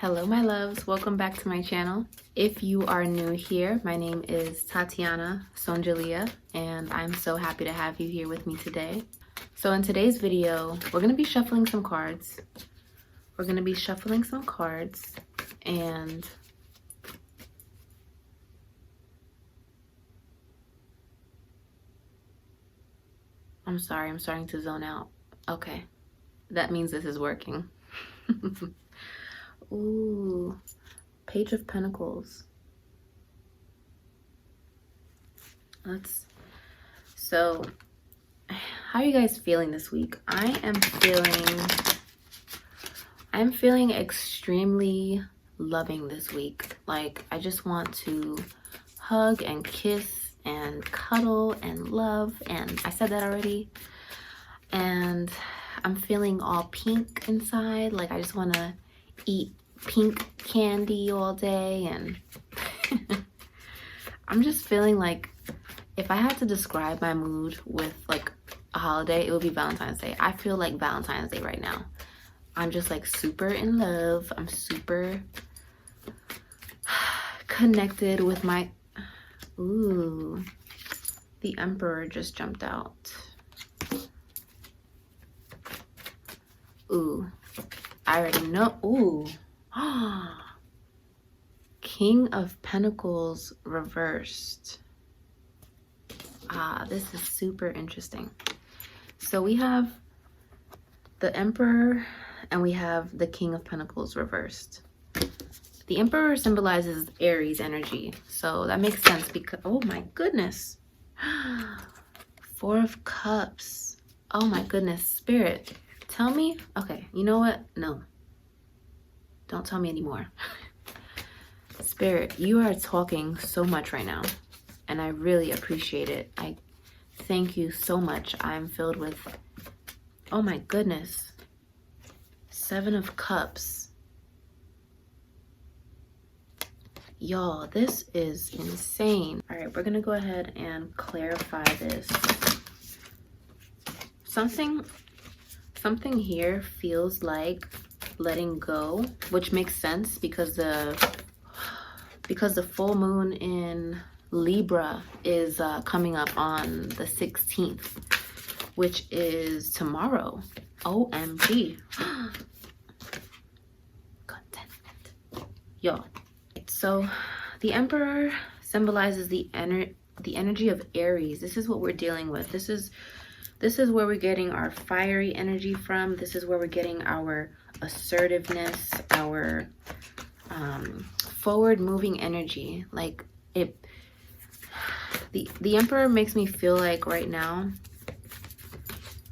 Hello my loves, welcome back to my channel. If you are new here, my name is Tatiana Sonjalia and I'm so happy to have you here with me today. So in today's video, we're going to be shuffling some cards. And I'm sorry, I'm starting to zone out. Okay, that means this is working. Ooh, Page of Pentacles. So how are you guys feeling this week? I'm feeling extremely loving this week. Like, I just want to hug and kiss and cuddle and love, and I said that already. And I'm feeling all pink inside. Like, I just want to eat pink candy all day, and I'm just feeling like if I had to describe my mood with like a holiday, it would be Valentine's Day. I feel like Valentine's Day right now. I'm just like super in love. I'm super connected with my... Ooh, the Emperor just jumped out. Ooh, I already know. Ooh. King of Pentacles reversed. This is super interesting. So we have the Emperor and we have the King of Pentacles reversed. The Emperor symbolizes Aries energy, so that makes sense because, oh my goodness, Four of Cups. Oh my goodness, Spirit, tell me. Okay, you know what? No, don't tell me anymore. Spirit, you are talking so much right now, and I really appreciate it. I thank you so much. I'm filled with, oh my goodness, Seven of Cups. Y'all, this is insane. All right, we're gonna go ahead and clarify this. Something here feels like letting go, which makes sense because the full moon in Libra is coming up on the 16th, which is tomorrow. OMG. Content. Y'all. So the Emperor symbolizes the energy of Aries. This is what we're dealing with. This is where we're getting our fiery energy from. This is where we're getting our assertiveness, our forward moving energy. Like the Emperor makes me feel like right now,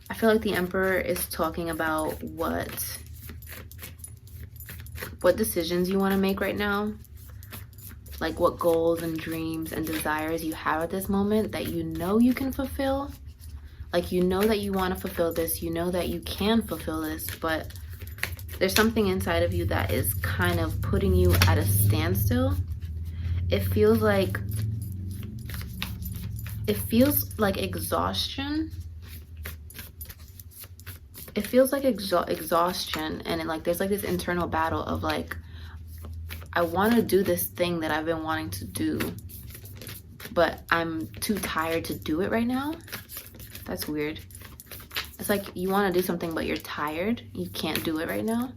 I feel like the Emperor is talking about what decisions you want to make right now. Like what goals and dreams and desires you have at this moment that you know you can fulfill. Like, you know that you want to fulfill this, you know that you can fulfill this, but there's something inside of you that is kind of putting you at a standstill. It feels like exhaustion. It feels like exhaustion, and like there's like this internal battle of like, I want to do this thing that I've been wanting to do, but I'm too tired to do it right now. That's weird. It's like you want to do something, but you're tired. You can't do it right now.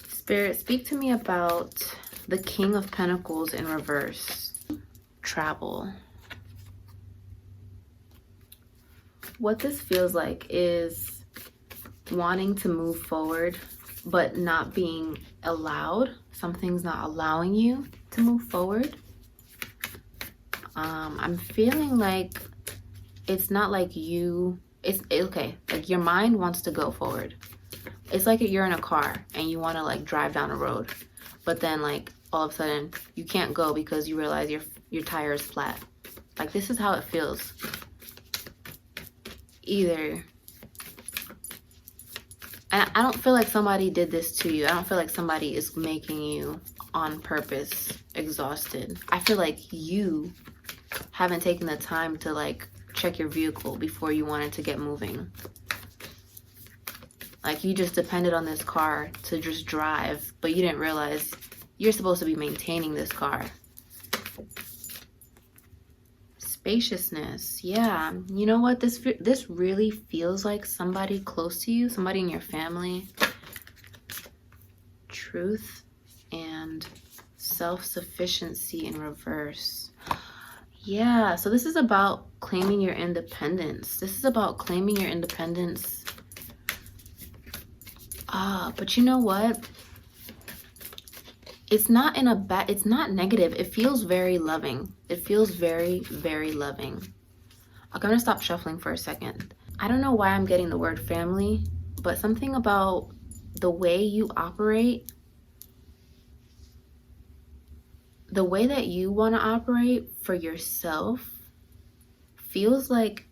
Spirit, speak to me about the King of Pentacles in reverse. Travel. What this feels like is wanting to move forward, but not being allowed. Something's not allowing you to move forward. I'm feeling like it's not like you, it's okay. Like your mind wants to go forward. It's like you're in a car and you want to like drive down a road, but then like all of a sudden you can't go because you realize your tire is flat. Like, this is how it feels. Either, and I don't feel like somebody did this to you. I don't feel like somebody is making you on purpose exhausted. I feel like you haven't taken the time to like check your vehicle before you wanted to get moving. Like you just depended on this car to just drive, but you didn't realize you're supposed to be maintaining this car. Spaciousness. Yeah. You know what? This really feels like somebody close to you, somebody in your family. Truth and self-sufficiency in reverse. Yeah, so this is about claiming your independence. This is about claiming your independence. But you know what? It's not in a bad, it's not negative. It feels very loving. It feels very, very loving. Okay, I'm gonna stop shuffling for a second. I don't know why I'm getting the word family, but something about the way you operate, the way that you want to operate for yourself feels like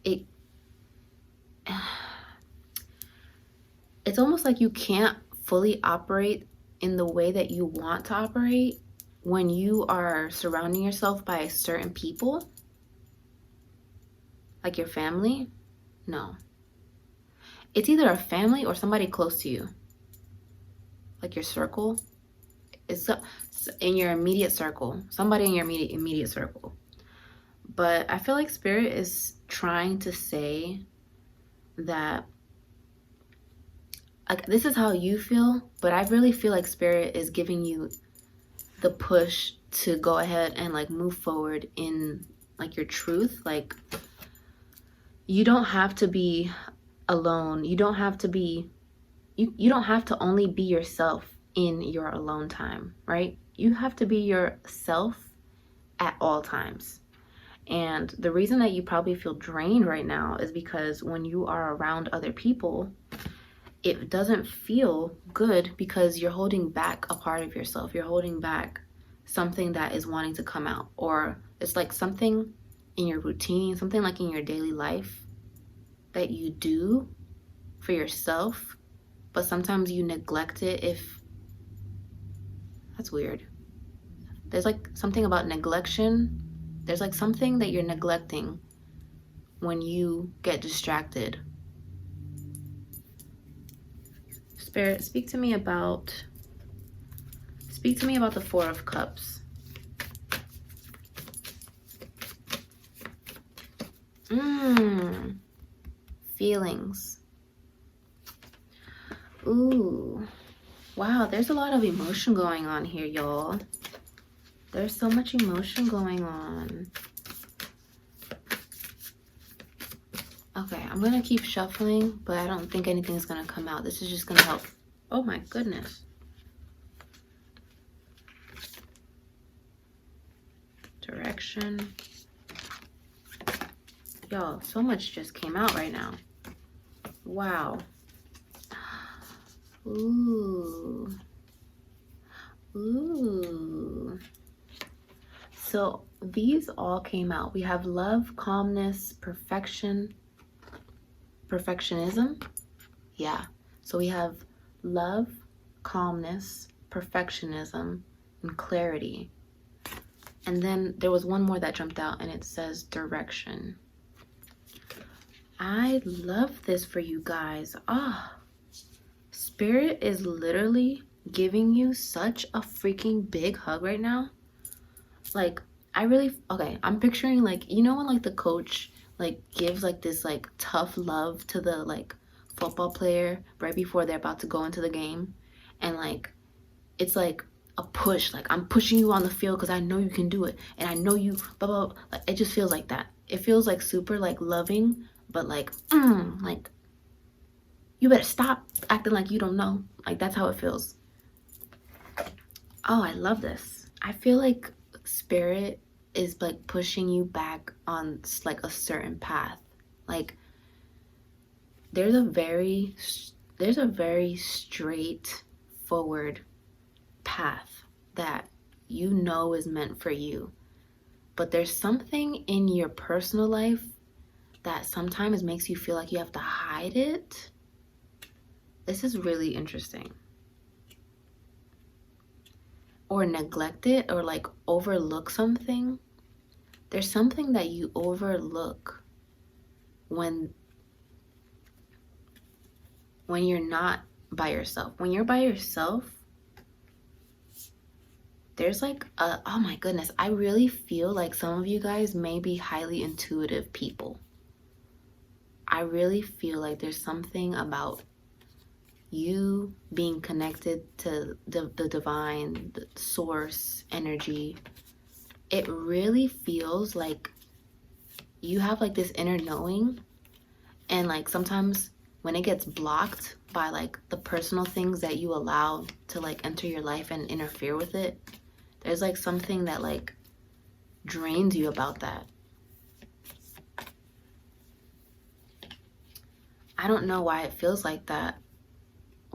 it's almost like you can't fully operate in the way that you want to operate when you are surrounding yourself by certain people, like your family. No, it's either a family or somebody close to you, like your circle. It's in your immediate circle, somebody in your immediate circle. But I feel like Spirit is trying to say that, like, this is how you feel, but I really feel like Spirit is giving you the push to go ahead and like move forward in like your truth. Like, you don't have to be alone. You don't have to be, you don't have to only be yourself in your alone time, right? You have to be yourself at all times. And the reason that you probably feel drained right now is because when you are around other people, it doesn't feel good because you're holding back a part of yourself. You're holding back something that is wanting to come out, or it's like something in your routine, something like in your daily life that you do for yourself, but sometimes you neglect it. That's weird. There's like something about neglection. There's like something that you're neglecting when you get distracted. Spirit, speak to me about the Four of Cups. Feelings. Ooh. Wow, there's a lot of emotion going on here, y'all. There's so much emotion going on. Okay, I'm gonna keep shuffling, but I don't think anything's gonna come out. This is just gonna help. Oh my goodness. Direction. Y'all, so much just came out right now. Wow. Ooh. Ooh. So these all came out. We have love, calmness, perfection, perfectionism. Yeah. So we have love, calmness, perfectionism, and clarity. And then there was one more that jumped out, and it says direction. I love this for you guys. Spirit is literally giving you such a freaking big hug right now. Like, okay, I'm picturing, like, you know when like the coach like gives like this like tough love to the like football player right before they're about to go into the game, and like it's like a push, like I'm pushing you on the field because I know you can do it, and I know you blah, blah, blah. Like, it just feels like that. It feels like super like loving, but like like you better stop acting like you don't know. Like, that's how it feels. Oh, I love this. I feel like Spirit is like pushing you back on like a certain path. Like, there's a very straightforward path that you know is meant for you, but there's something in your personal life that sometimes makes you feel like you have to hide it. This is really interesting. Or neglect it, or like overlook something. There's something that you overlook when when you're not by yourself. When you're by yourself, there's like oh my goodness, I really feel like some of you guys may be highly intuitive people. I really feel like there's something about you being connected to the divine, the source energy. It really feels like you have like this inner knowing, and like sometimes when it gets blocked by like the personal things that you allow to like enter your life and interfere with it, there's like something that like drains you about that. I don't know why it feels like that.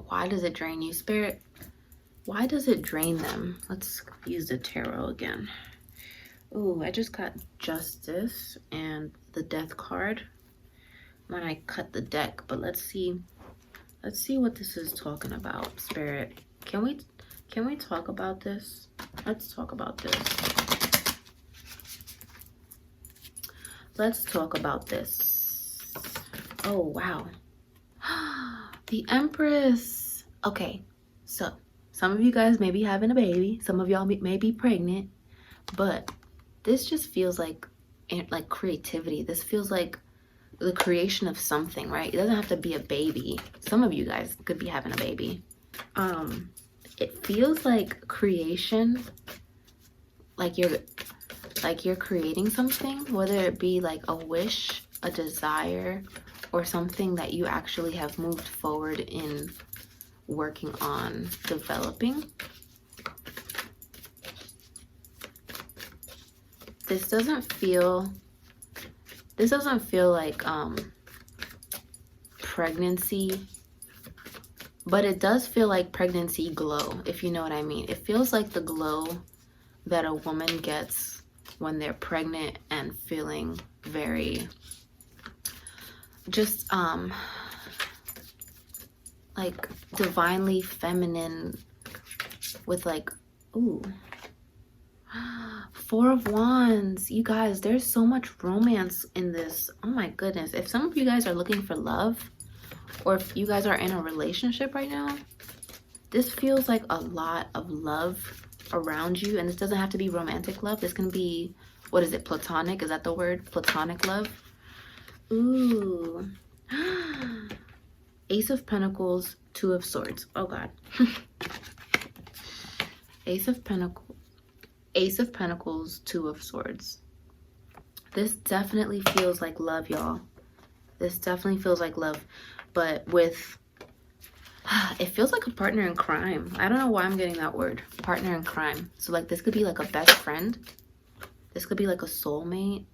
Why does it drain you, Spirit? Why does it drain them? Let's use the tarot again. Ooh, I just got Justice and the Death card when I cut the deck, but let's see what this is talking about, Spirit. Can we talk about this? Let's talk about this. Let's talk about this. Oh, wow. The Empress. Okay, so some of you guys may be having a baby. Some of y'all may be pregnant. But this just feels like creativity. This feels like the creation of something, right? It doesn't have to be a baby. Some of you guys could be having a baby. It feels like creation. Like you're creating something, whether it be like a wish, a desire, or something that you actually have moved forward in working on developing. This doesn't feel like pregnancy, but it does feel like pregnancy glow, if you know what I mean. It feels like the glow that a woman gets when they're pregnant and feeling very just like divinely feminine with like, ooh, 4 of Wands. You guys, there's so much romance in this. Oh my goodness. If some of you guys are looking for love, or if you guys are in a relationship right now, this feels like a lot of love around you. And this doesn't have to be romantic love. This can be, what is it, platonic? Is that the word? Platonic love? Ooh. Ace of Pentacles, 2 of Swords. Oh God. Ace of Pentacles, 2 of Swords. This definitely feels like love, y'all. This definitely feels like love. But with, it feels like a partner in crime. I don't know why I'm getting that word. Partner in crime. So like this could be like a best friend. This could be like a soulmate.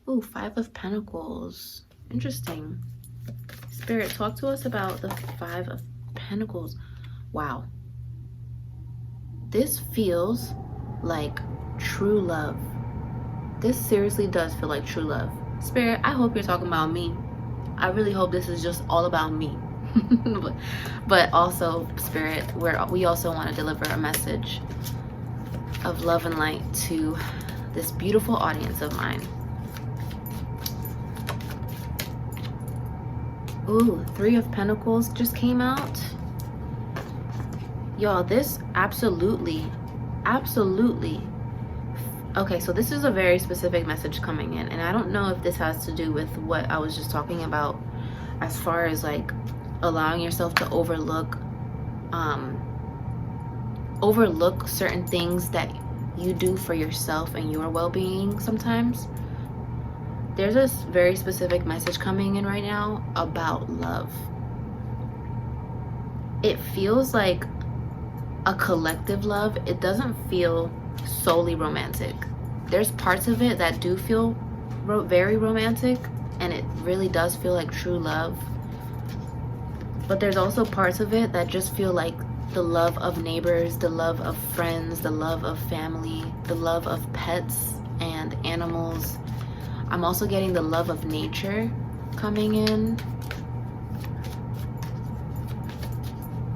Ooh, 5 of Pentacles. Interesting. Spirit, talk to us about the 5 of Pentacles. Wow. This feels like true love. This seriously does feel like true love. Spirit, I hope you're talking about me. I really hope this is just all about me. but also, Spirit, we also want to deliver a message of love and light to this beautiful audience of mine. Ooh, 3 of Pentacles just came out. Y'all, this absolutely. Okay, so this is a very specific message coming in. And I don't know if this has to do with what I was just talking about as far as like allowing yourself to overlook certain things that you do for yourself and your well-being sometimes. There's a very specific message coming in right now about love. It feels like a collective love. It doesn't feel solely romantic. There's parts of it that do feel very romantic, and it really does feel like true love. But there's also parts of it that just feel like the love of neighbors, the love of friends, the love of family, the love of pets and animals. I'm also getting the love of nature coming in.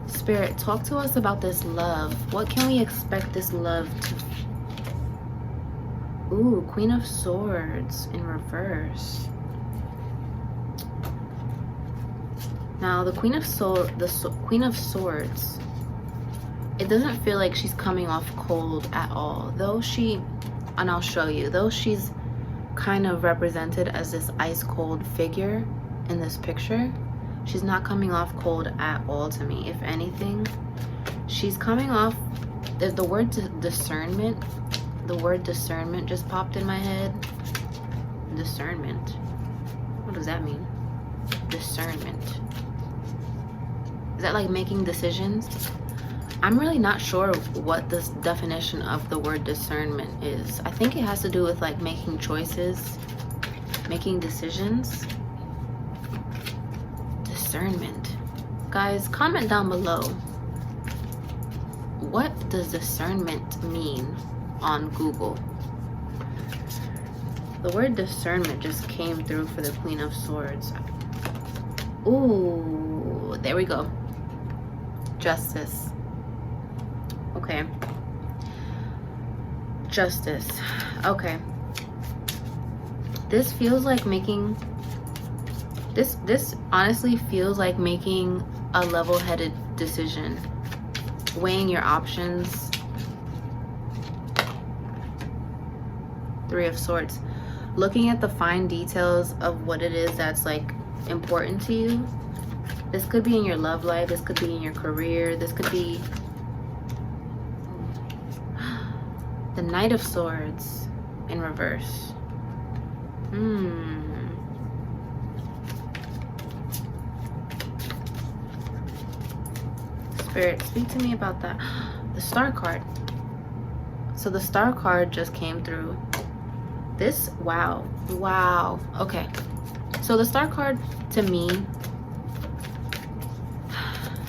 Spirit, talk to us about this love. What can we expect this love to? Ooh, Queen of Swords in reverse. Now the Queen of Queen of Swords, it doesn't feel like she's coming off cold at all. Though she, and I'll show you, though she's kind of represented as this ice cold figure in this picture, she's not coming off cold at all to me. If anything, she's coming off, the word discernment, the word discernment just popped in my head. Discernment, what does that mean? Discernment, is that like making decisions? I'm really not sure what this definition of the word discernment is. I think it has to do with like making choices, making decisions. Discernment. Guys, comment down below. What does discernment mean on Google? The word discernment just came through for the Queen of Swords. Ooh, there we go. Justice. Okay. Justice. Okay. This feels like making, this honestly feels like making a level-headed decision, weighing your options. Three of Swords. Looking at the fine details of what it is that's like important to you. This could be in your love life, this could be in your career, this could be the Knight of Swords in reverse. Spirit, speak to me about that. The Star card. So the Star card just came through. This, wow. Okay. So the Star card, to me,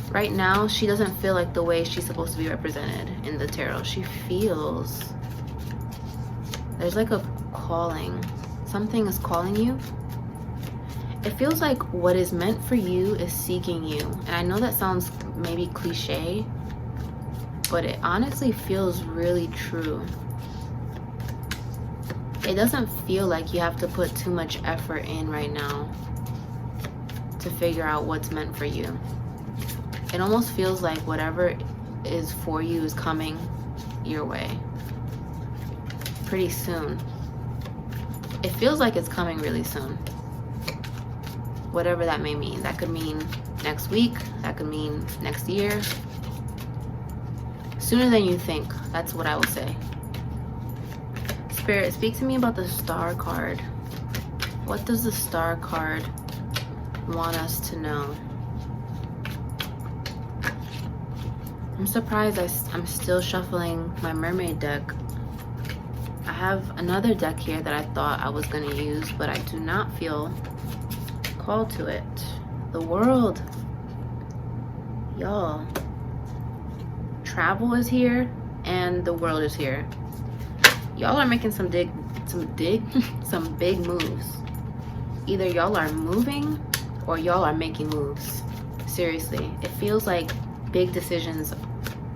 right now, she doesn't feel like the way she's supposed to be represented in the tarot. She feels there's like a calling. Something is calling you. It feels like what is meant for you is seeking you. And I know that sounds maybe cliche, but it honestly feels really true. It doesn't feel like you have to put too much effort in right now to figure out what's meant for you. It almost feels like whatever is for you is coming your way pretty soon. It feels like it's coming really soon. Whatever that may mean. That could mean next week. That could mean next year. Sooner than you think. That's what I will say. Spirit, speak to me about the Star card. What does the Star card want us to know? I'm surprised I'm still shuffling my mermaid deck. I have another deck here that I thought I was going to use, but I do not feel called to it. The World. Y'all. Travel is here and the World is here. Y'all are making some big moves. Either y'all are moving or y'all are making moves. Seriously, it feels like big decisions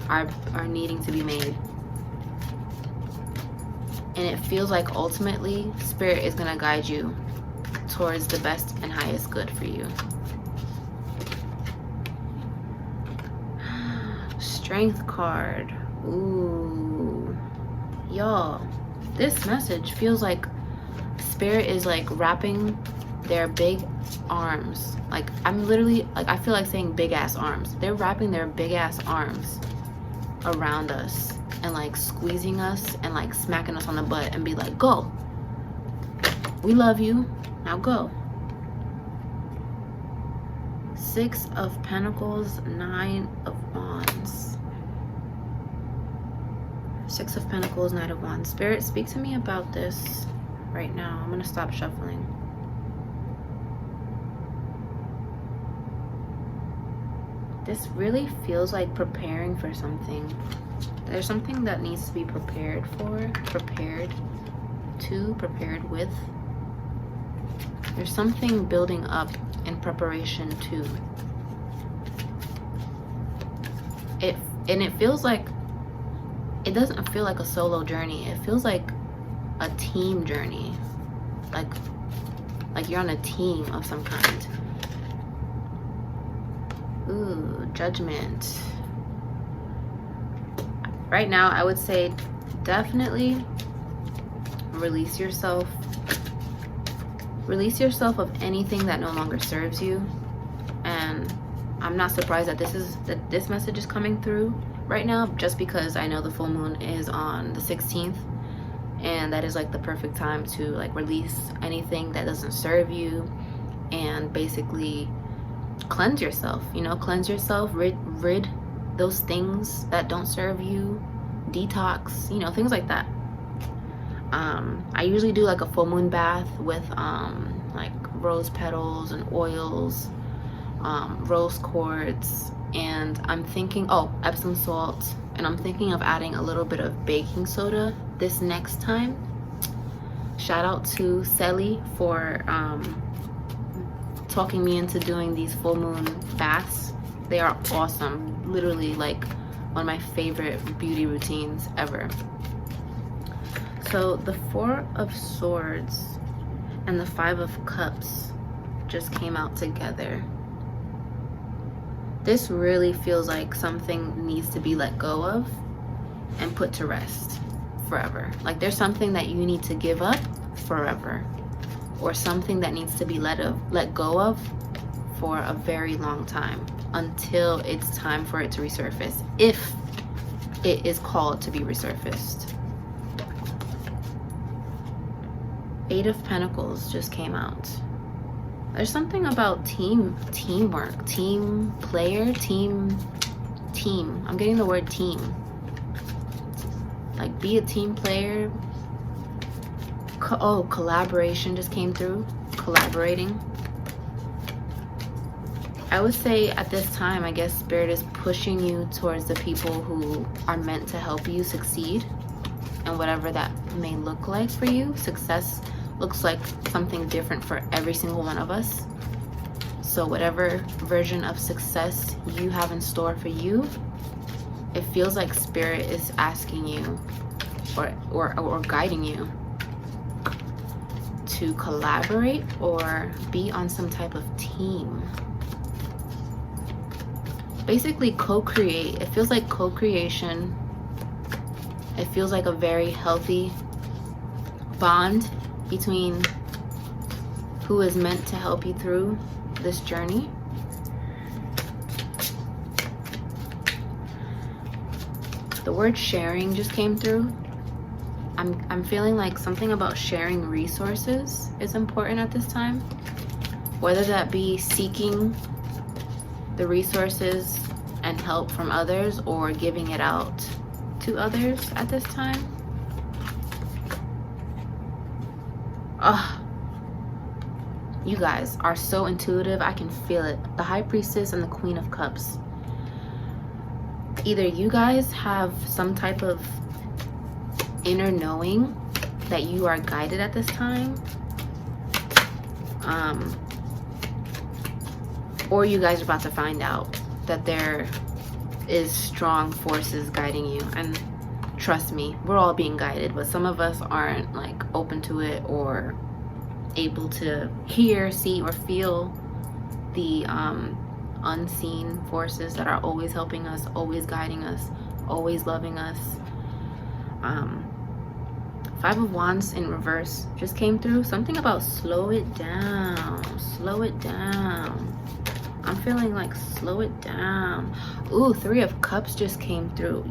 are needing to be made. And it feels like ultimately Spirit is going to guide you towards the best and highest good for you. Strength card. Ooh. Y'all, this message feels like Spirit is like wrapping their big arms. Like, I'm literally, like, I feel like saying big ass arms. They're wrapping their big ass arms around us and like squeezing us and like smacking us on the butt and be like, go. We love you. Now go. Six of Pentacles, Nine of Wands. Six of Pentacles, Knight of Wands. Spirit, speak to me about this right now. I'm going to stop shuffling. This really feels like preparing for something. There's something that needs to be prepared for, prepared to, prepared with. There's something building up in preparation to. It feels like, it doesn't feel like a solo journey. It feels like a team journey. Like you're on a team of some kind. Ooh, Judgment. Right now, I would say definitely release yourself. Release yourself of anything that no longer serves you. And I'm not surprised that this message is coming through right now, just because I know the full moon is on the 16th, and that is like the perfect time to like release anything that doesn't serve you and basically cleanse yourself, you know, cleanse yourself, rid those things that don't serve you, detox, you know, things like that. I usually do like a full moon bath with like rose petals and oils, rose quartz, and I'm thinking, oh, Epsom salt, and I'm thinking of adding a little bit of baking soda this next time. Shout out to Selly for talking me into doing these full moon baths. They are awesome, literally like one of my favorite beauty routines ever. So the 4 of Swords and the 5 of Cups just came out together. This really feels like something needs to be let go of and put to rest forever. Like there's something that you need to give up forever, or something that needs to be let go of for a very long time, until it's time for it to resurface, if it is called to be resurfaced. 8 of Pentacles just came out. There's something about teamwork, team player, team. I'm getting the word team. Like be a team player. Oh, collaboration just came through. Collaborating. I would say at this time, I guess Spirit is pushing you towards the people who are meant to help you succeed, and whatever that may look like for you. Success looks like something different for every single one of us. So whatever version of success you have in store for you, it feels like Spirit is asking you or guiding you to collaborate or be on some type of team. Basically co-create. It feels like co-creation. It feels like a very healthy bond between who is meant to help you through this journey. The word sharing just came through. I'm feeling like something about sharing resources is important at this time, whether that be seeking the resources and help from others or giving it out to others at this time. You guys are so intuitive. I can feel it. The High Priestess and the Queen of Cups. Either you guys have some type of inner knowing that you are guided at this time, or you guys are about to find out that there is strong forces guiding you. And trust me, we're all being guided, but some of us aren't like open to it or able to hear, see, or feel the unseen forces that are always helping us, always guiding us, always loving us. 5 of Wands in reverse just came through. Something about slow it down. Slow it down. I'm feeling like slow it down. Ooh, 3 of Cups just came through.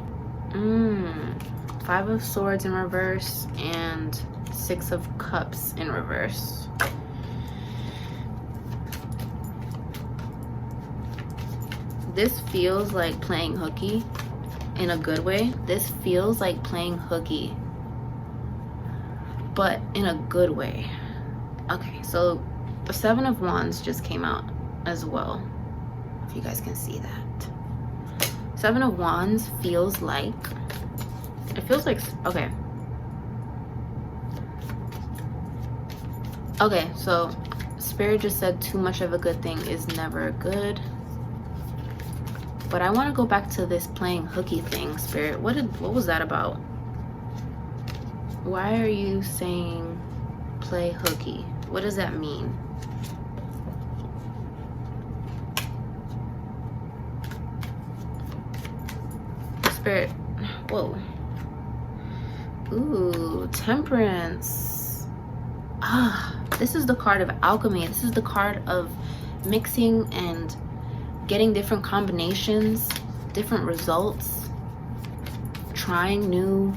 5 of Swords in reverse and 6 of Cups in reverse. This feels like playing hooky in a good way. This feels like playing hooky, but in a good way. Okay, so the 7 of Wands just came out as well, if you guys can see that. 7 of Wands feels like, okay. Okay, so Spirit just said too much of a good thing is never good. But I want to go back to this playing hooky thing, Spirit. What was that about? Why are you saying play hooky? What does that mean? Spirit. Whoa. Ooh, Temperance. This is the card of alchemy. This is the card of mixing and getting different combinations, different results, trying new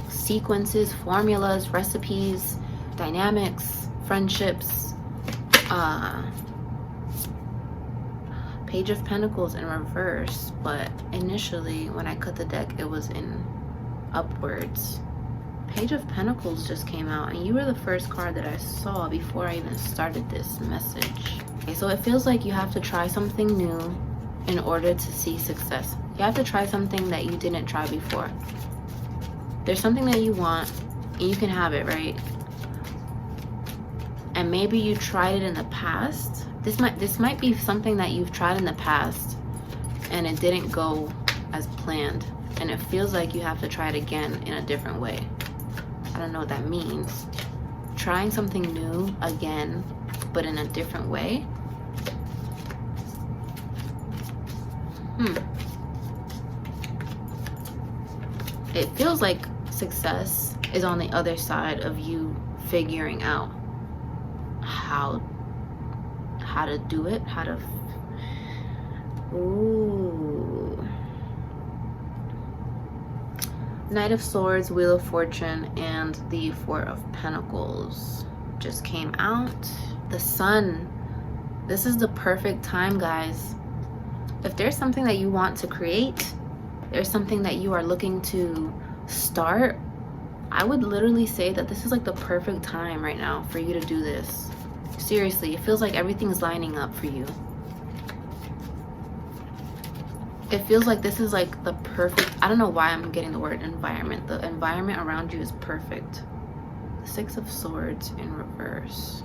sequences, formulas, recipes, dynamics, friendships. Page of Pentacles in reverse, but initially when I cut the deck, it was in upwards. Page of Pentacles just came out, and you were the first card that I saw before I even started this message. Okay, so it feels like you have to try something new in order to see success. You have to try something that you didn't try before. There's something that you want, and you can have it, right? And maybe you tried it in the past. This might be something that you've tried in the past, and it didn't go as planned. And it feels like you have to try it again in a different way. I don't know what that means. Trying something new again, but in a different way. It feels like success is on the other side of you figuring out how to do it, ooh. Knight of Swords, Wheel of Fortune, and the Four of Pentacles just came out. The Sun. This is the perfect time, guys. If there's something that you want to create, there's something that you are looking to start, I would literally say that this is like the perfect time right now for you to do this. Seriously, it feels like everything's lining up for you. It feels like this is like the perfect, I don't know why I'm getting the word environment. The environment around you is perfect. The Six of Swords in reverse.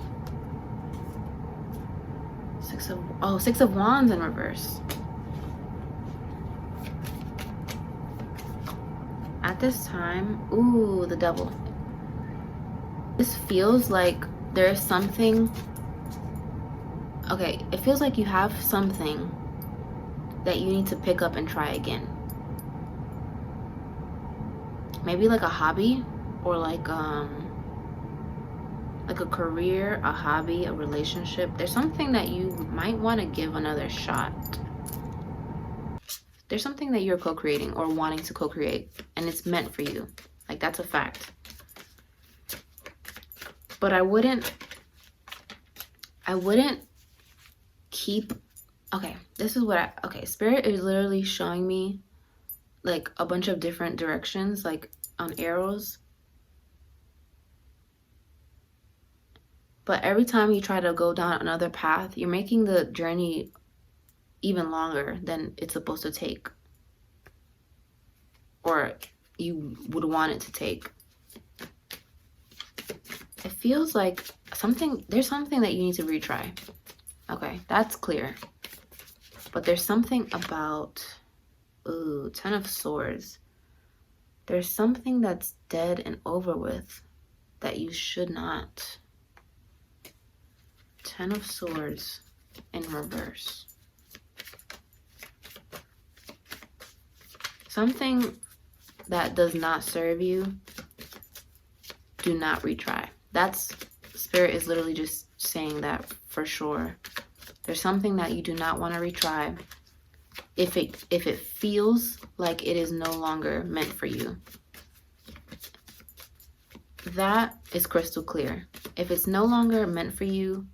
Six of Wands in reverse. At this time, ooh, the Devil. This feels like there's something, okay, it feels like you have something that you need to pick up and try again. Maybe like a hobby, or like a career, a hobby, a relationship. There's something that you might want to give another shot. There's something that you're co-creating or wanting to co-create, and it's meant for you. Like, that's a fact. But I wouldn't keep, okay, this is what Spirit is literally showing me like a bunch of different directions, like on arrows. But every time you try to go down another path, you're making the journey even longer than it's supposed to take, or you would want it to take. It feels like there's something that you need to retry. Okay, that's clear. But there's something about, ooh, Ten of Swords. There's something that's dead and over with that you should not. Ten of Swords in reverse. Something that does not serve you, do not retry. That's, Spirit is literally just saying that for sure. There's something that you do not want to retry if it feels like it is no longer meant for you. That is crystal clear. If it's no longer meant for you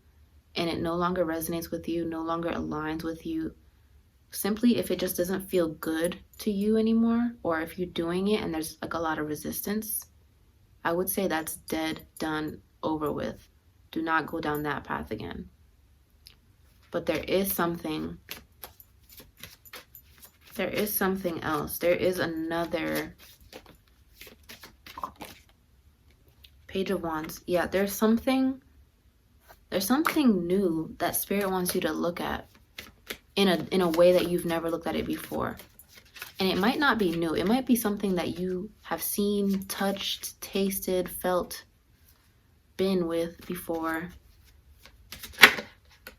and it no longer resonates with you, no longer aligns with you, simply if it just doesn't feel good to you anymore, or if you're doing it and there's like a lot of resistance, I would say that's dead, done, over with. Do not go down that path again. But there is something else. There is another Page of Wands. Yeah, there's something new that Spirit wants you to look at in a way that you've never looked at it before. And it might not be new. It might be something that you have seen, touched, tasted, felt, been with before.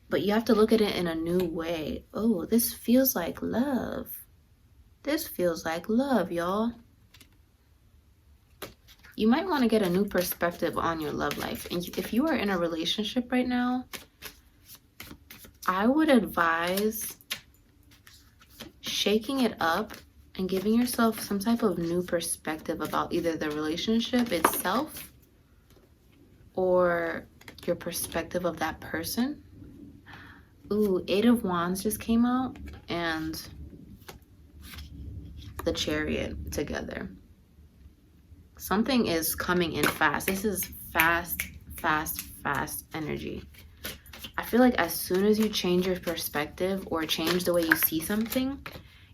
But you have to look at it in a new way. Oh, this feels like love. This feels like love, y'all. You might want to get a new perspective on your love life. And if you are in a relationship right now, I would advise shaking it up and giving yourself some type of new perspective about either the relationship itself or your perspective of that person. Ooh, 8 of Wands just came out and the Chariot together. Something is coming in fast. This is fast energy. I feel like as soon as you change your perspective or change the way you see something,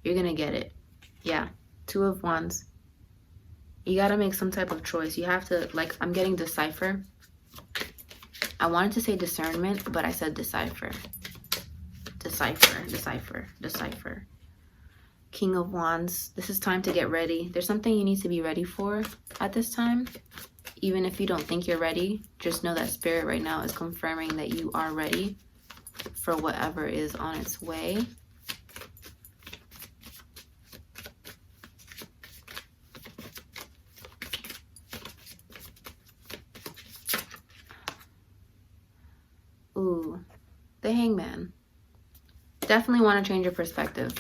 you're gonna get it. Yeah, 2 of Wands. You gotta make some type of choice. You have to, like, I'm getting decipher. I wanted to say discernment, but I said decipher. Decipher. King of Wands. This is time to get ready. There's something you need to be ready for at this time. Even if you don't think you're ready, just know that Spirit right now is confirming that you are ready for whatever is on its way. Ooh, the Hangman. Definitely want to change your perspective.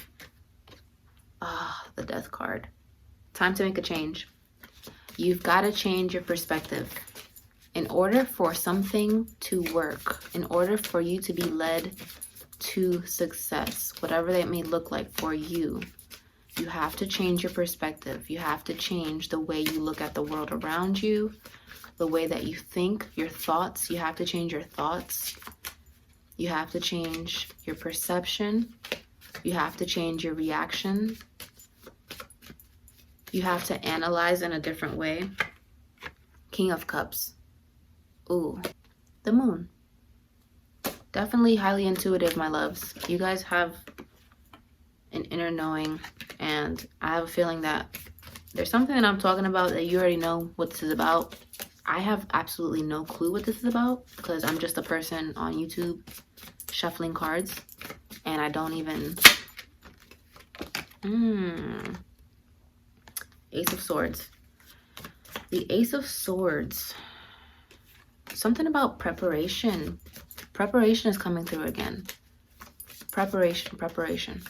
Ah, the Death card. Time to make a change. You've got to change your perspective. In order for something to work, in order for you to be led to success, whatever that may look like for you, you have to change your perspective. You have to change the way you look at the world around you, the way that you think, your thoughts. You have to change your thoughts. You have to change your perception. You have to change your reaction. You have to analyze in a different way. King of Cups. Ooh, the Moon. Definitely highly intuitive, my loves. You guys have an inner knowing, and I have a feeling that there's something that I'm talking about that you already know what this is about. I have absolutely no clue what this is about because I'm just a person on YouTube shuffling cards, and I don't even... Ace of Swords. The Ace of Swords. Something about preparation. Preparation is coming through again. Preparation.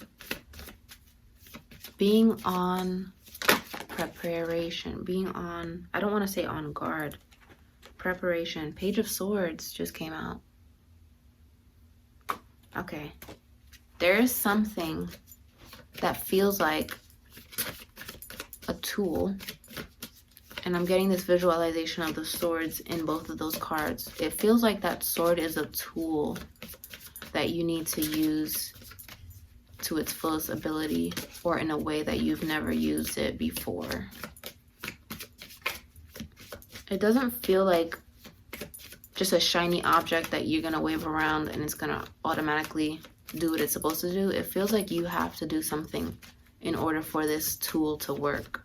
Being on preparation. Being on, I don't want to say on guard. Preparation. Page of Swords just came out. Okay. There is something that feels like a tool, and I'm getting this visualization of the swords in both of those cards. It feels like that sword is a tool that you need to use to its fullest ability or in a way that you've never used it before. It doesn't feel like just a shiny object that you're gonna wave around and it's gonna automatically do what it's supposed to do. It feels like you have to do something in order for this tool to work.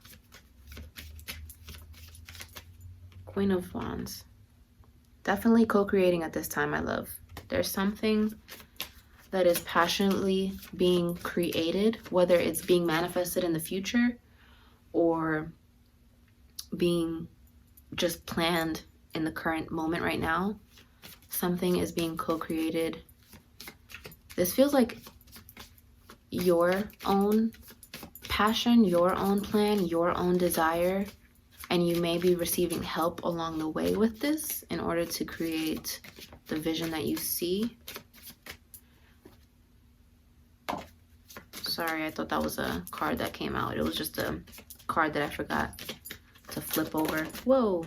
Queen of Wands. Definitely co-creating at this time, my love. There's something that is passionately being created, whether it's being manifested in the future or being just planned in the current moment right now. Something is being co-created. This feels like your own passion, your own plan, your own desire, and you may be receiving help along the way with this in order to create the vision that you see. Sorry, I thought that was a card that came out. It was just a card that I forgot to flip over. Whoa.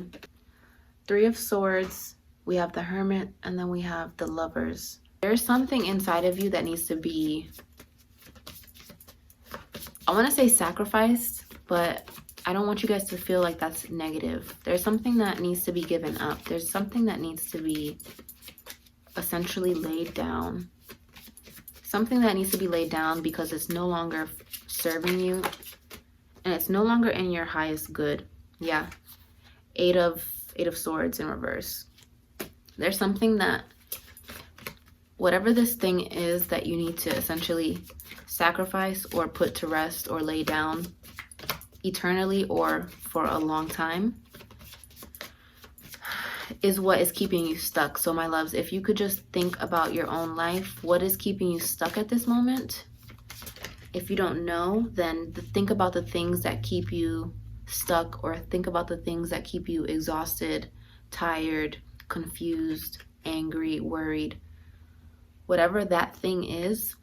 3 of Swords. We have the Hermit, and then we have the Lovers. There's something inside of you that needs to be, I want to say sacrificed, but I don't want you guys to feel like that's negative. There's something that needs to be given up. There's something that needs to be essentially laid down. Something that needs to be laid down because it's no longer serving you and it's no longer in your highest good. Yeah. 8 of Swords in reverse. There's something that whatever this thing is that you need to essentially sacrifice or put to rest or lay down eternally or for a long time, is what is keeping you stuck. So my loves, if you could just think about your own life, what is keeping you stuck at this moment? If you don't know, then think about the things that keep you stuck, or think about the things that keep you exhausted, tired, confused, angry, worried. Whatever that thing is,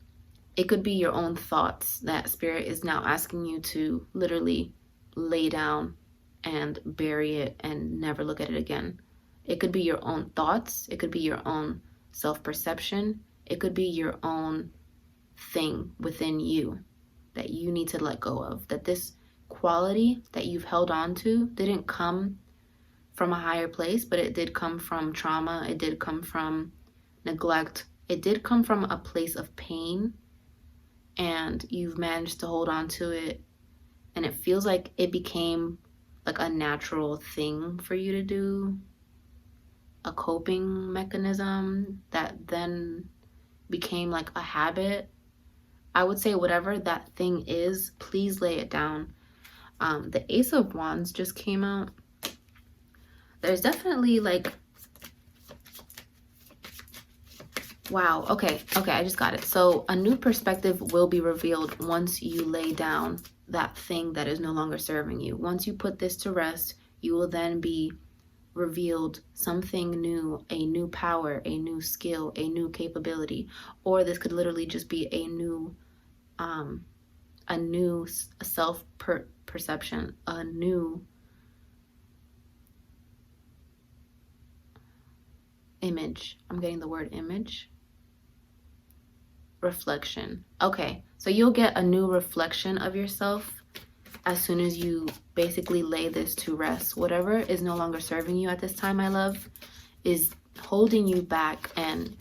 it could be your own thoughts that Spirit is now asking you to literally lay down and bury it and never look at it again. It could be your own thoughts. It could be your own self-perception. It could be your own thing within you that you need to let go of. That this quality that you've held on to didn't come from a higher place, but it did come from trauma. It did come from neglect. It did come from a place of pain, and you've managed to hold on to it, and it feels like it became like a natural thing for you to do, a coping mechanism that then became like a habit. I would say whatever that thing is, please lay it down. The Ace of Wands just came out. There's definitely like, wow, okay, I just got it. So a new perspective will be revealed once you lay down that thing that is no longer serving you. Once you put this to rest, you will then be revealed something new, a new power, a new skill, a new capability, or this could literally just be a new self-perception, a new image. I'm getting the word image. Reflection. Okay, so you'll get a new reflection of yourself as soon as you basically lay this to rest. Whatever is no longer serving you at this time, my love, is holding you back, and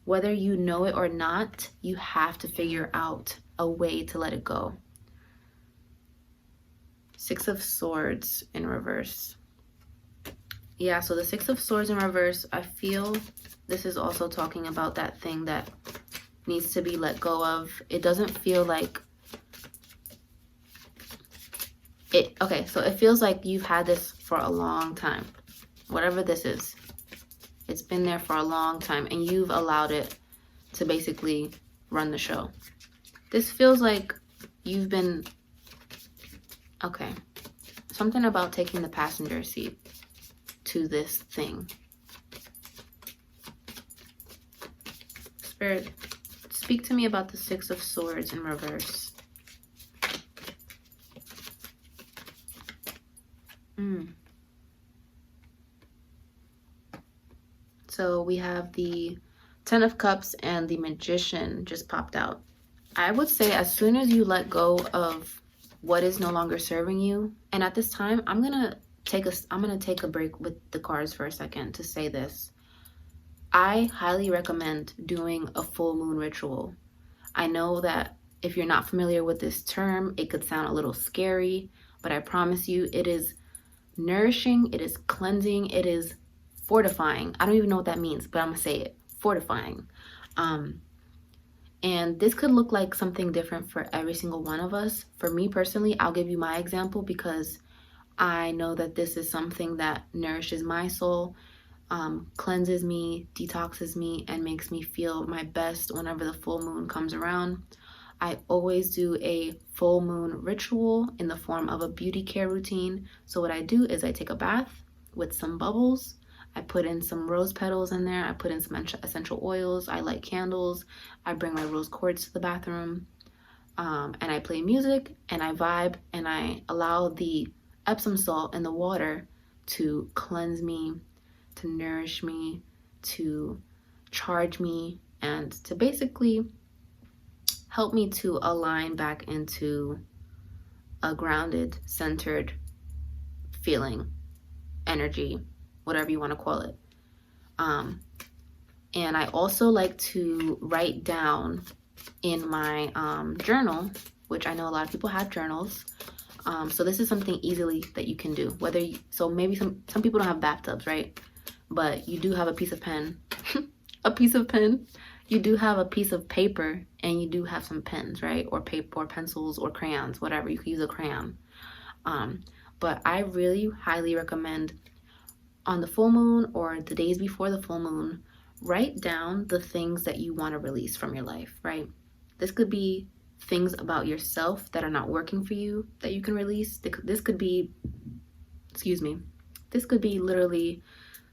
whether you know it or not, you have to figure out a way to let it go. Six of Swords in reverse. Yeah, so the Six of Swords in reverse, I feel this is also talking about that thing that needs to be let go of. It doesn't feel like it. Okay, so it feels like you've had this for a long time. Whatever this is, it's been there for a long time, and you've allowed it to basically run the show. This feels like you've been, okay, something about taking the passenger seat to this thing. Spirit, speak to me about the Six of Swords in reverse. So we have the Ten of Cups and the Magician just popped out. I would say as soon as you let go of what is no longer serving you, and at this time, I'm gonna take a break with the cards for a second to say this. I highly recommend doing a full moon ritual. I know that if you're not familiar with this term, it could sound a little scary, but I promise you it is nourishing, it is cleansing, it is fortifying. I don't even know what that means, but I'm gonna say it. Fortifying. And this could look like something different for every single one of us. For me personally, I'll give you my example because I know that this is something that nourishes my soul, cleanses me, detoxes me, and makes me feel my best whenever the full moon comes around. I always do a full moon ritual in the form of a beauty care routine. So what I do is I take a bath with some bubbles. I put in some rose petals in there. I put in some essential oils. I light candles. I bring my rose quartz to the bathroom. And I play music and I vibe and I allow the Epsom salt in the water to cleanse me, to nourish me, to charge me, and to basically help me to align back into a grounded, centered feeling, energy, whatever you want to call it. And I also like to write down in my journal, which I know a lot of people have journals. So this is something easily that you can do. So maybe some people don't have bathtubs, right? But you do have a piece of pen, a piece of pen. you do have a piece of paper and you do have some pens, right? Or paper or pencils or crayons, whatever. You could use a crayon. But I really highly recommend on the full moon or the days before the full moon, write down the things that you want to release from your life, right? This could be things about yourself that are not working for you that you can release. This could be, this could be literally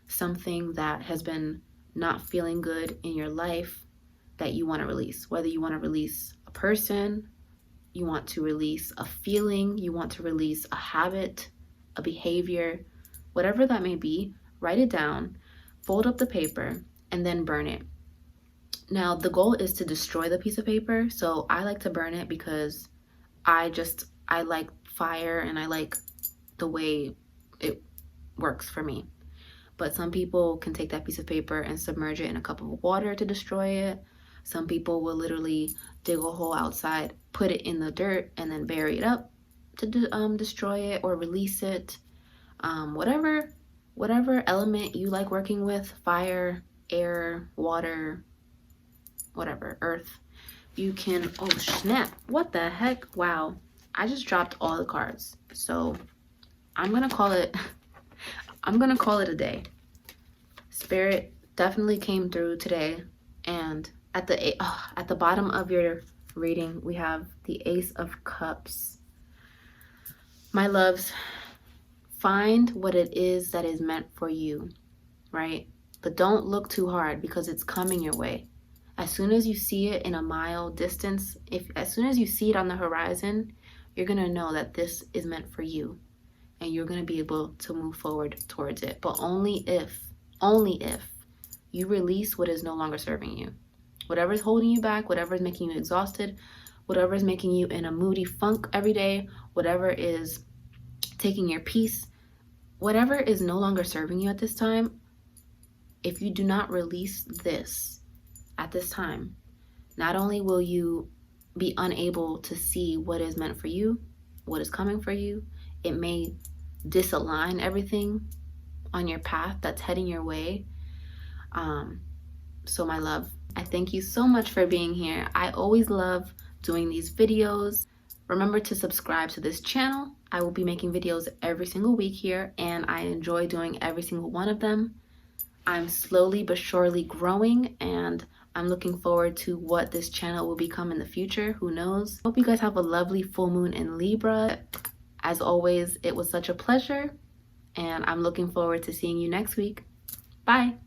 something that has been not feeling good in your life that you want to release. Whether you want to release a person, you want to release a feeling, you want to release a habit, a behavior, whatever that may be, write it down, fold up the paper, and then burn it. Now, the goal is to destroy the piece of paper, so I like to burn it because I like fire and I like the way it works for me. But some people can take that piece of paper and submerge it in a cup of water to destroy it. Some people will literally dig a hole outside, put it in the dirt, and then bury it up to destroy it or release it. Whatever element you like working with, fire, air, water, whatever, earth, you can, oh snap, what the heck? Wow, I just dropped all the cards. So I'm gonna call it a day. Spirit definitely came through today. And at the bottom of your reading, we have the Ace of Cups. My loves, find what it is that is meant for you, right? But don't look too hard because it's coming your way. As soon as you see it in a mile distance, as soon as you see it on the horizon, you're gonna know that this is meant for you. And you're gonna be able to move forward towards it. But only if you release what is no longer serving you. Whatever is holding you back, whatever is making you exhausted, whatever is making you in a moody funk every day, whatever is taking your peace, whatever is no longer serving you at this time, if you do not release this at this time, not only will you be unable to see what is meant for you, what is coming for you, it may disalign everything on your path that's heading your way. So my love, I thank you so much for being here. I always love doing these videos. Remember to subscribe to this channel. I will be making videos every single week here, and I enjoy doing every single one of them. I'm slowly but surely growing, and I'm looking forward to what this channel will become in the future. Who knows? Hope you guys have a lovely full moon in Libra. As always, it was such a pleasure, and I'm looking forward to seeing you next week. Bye.